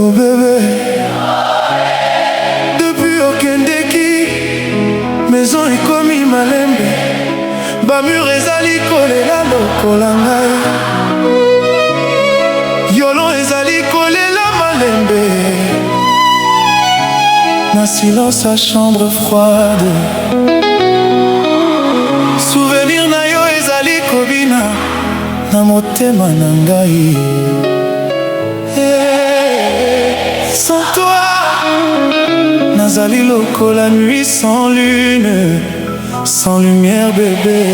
Oh bébé, depuis okendeki maison ekomi malembe, bamur ezali kolela lokola ngai, yolo ezali kolela malembe, na silence à chambre froide, souvenir na yo ezali kobina na motema na ngai. Sans toi, nazali lokola nuit sans lune, sans lumière bébé.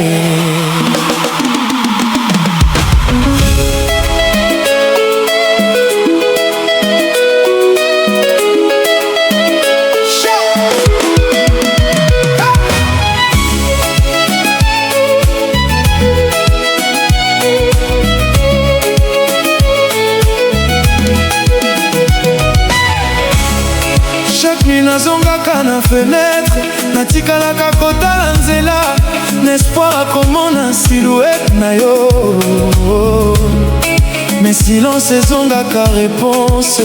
Chaque nuit nazongaka na fenêtre, natikalaka kotala nzela, n'espoir akomona silhouette na yo. Mais silence ezongaka réponse.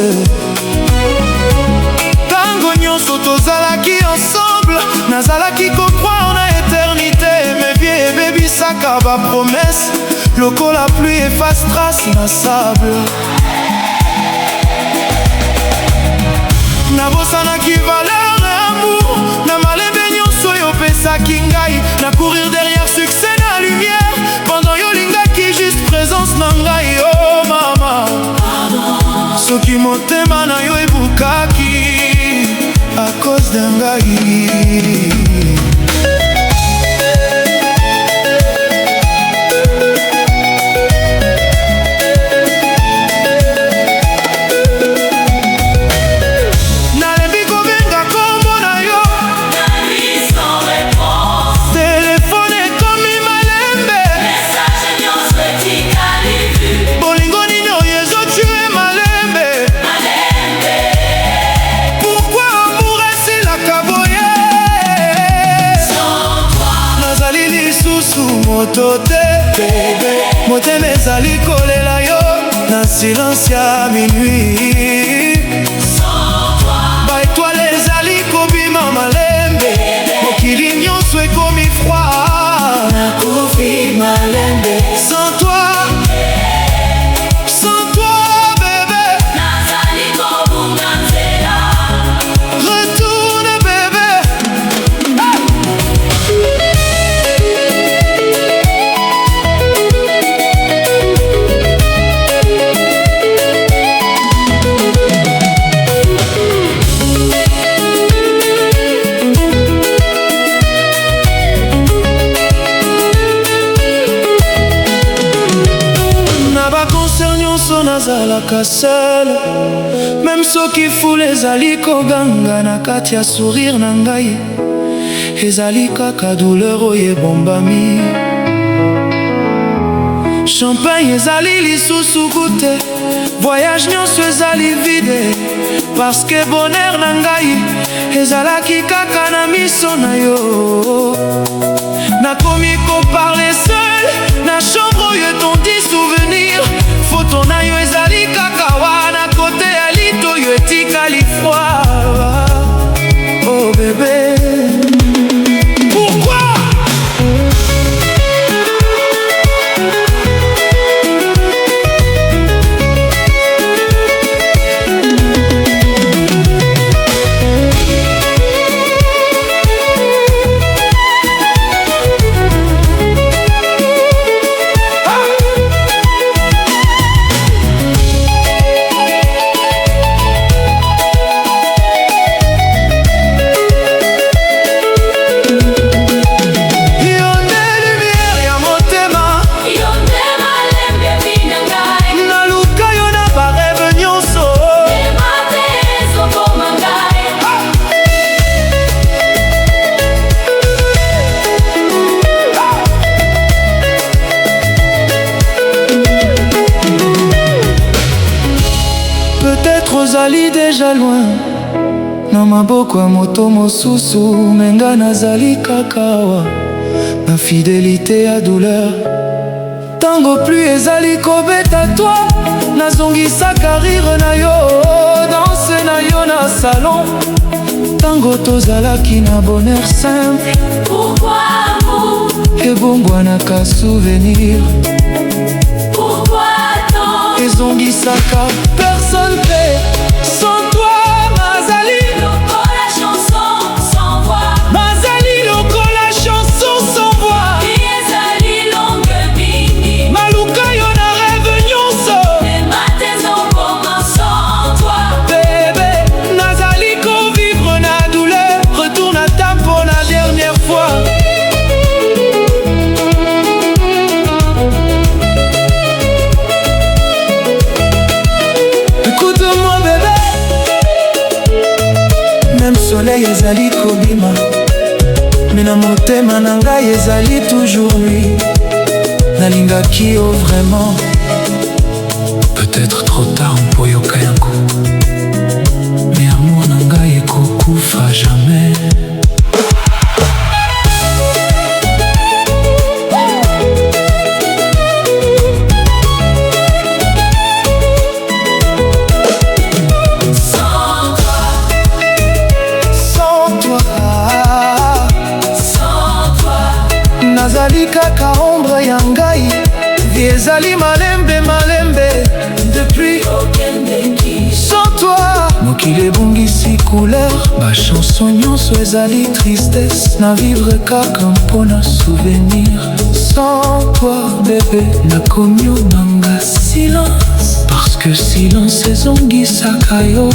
Tango nyonso tozalaki ensemble, nazalaki kokroire na éternité. Mais vie ebebisaka ba promesse, lokola pluie efface trace na sable. Nabosanaki valeur et amour, na malembe nyonso yo pesaki ngai, na courir derrière succès na lumière, pendant yo lingaki juste présence na ngai. Oh mama, soki motema na yo ebukaki à cause de ngai. Motote bébé, motema ezali kolela yo na silence ya minuit. Sans toi, ba étoile ezali kobima malembe, mokili nyonso ekomi froid, nakufi malembe. Sans toi, sans toi bébé, nazali kobunga nzela. Retourne bébé. Nazalaka seul, même soki foule ezali koganga na kati ya sourire na ngai, ezali kaka douleur oyo ebombami. Champagne ezali lisusu goûte, voyage nyonso ezali vide, parce que bonheur na ngai ezalaki kaka na miso na yo. Nakomi koparle seul na chambre oyo etondi souvenir, foto na yo ezali kaka wana kote ya lito oyo etikali froid. Oh bébé, pourquoi? Ozali déjà loin, na maboko ya moto mosusu, menga nazali kaka awa na fidelité ya douleur. Tango plus ezali kobeta toi, nazongisaka rire na yo, danse na yo na salon. Tango tozalaki na bonheur simple, pourquoi amour ebongwanaka souvenir. Pourquoi tant ezongisaka personne paix sans toi. Mazali lokola chanson sans voix, mazali lokola chanson sans voix. ezali longue mingi, maluka yo na rêve nyonso, les matins ont commencé sans toi. bébé nazali kovivre na douleur. Retourne à ta pour la dernière fois. Écoute-moi bébé, même soleil ezali kobima, mais na motema na ngai ezali toujours lui. Nalingaki yo vraiment. Peut-être trop tard mpo yoka yango, mais amour na ngai ekokufa jamais. Nazali kaka ombre ya ngai, vie ezali malembe malembe depuis sans toi. Mokili ebongisi couleur, ba chanson nyonso ezali tristesse, na vivre kaka mpona souvenir. Sans toi bébé nakomi onanga silence, parce que silence ezongisaka yo.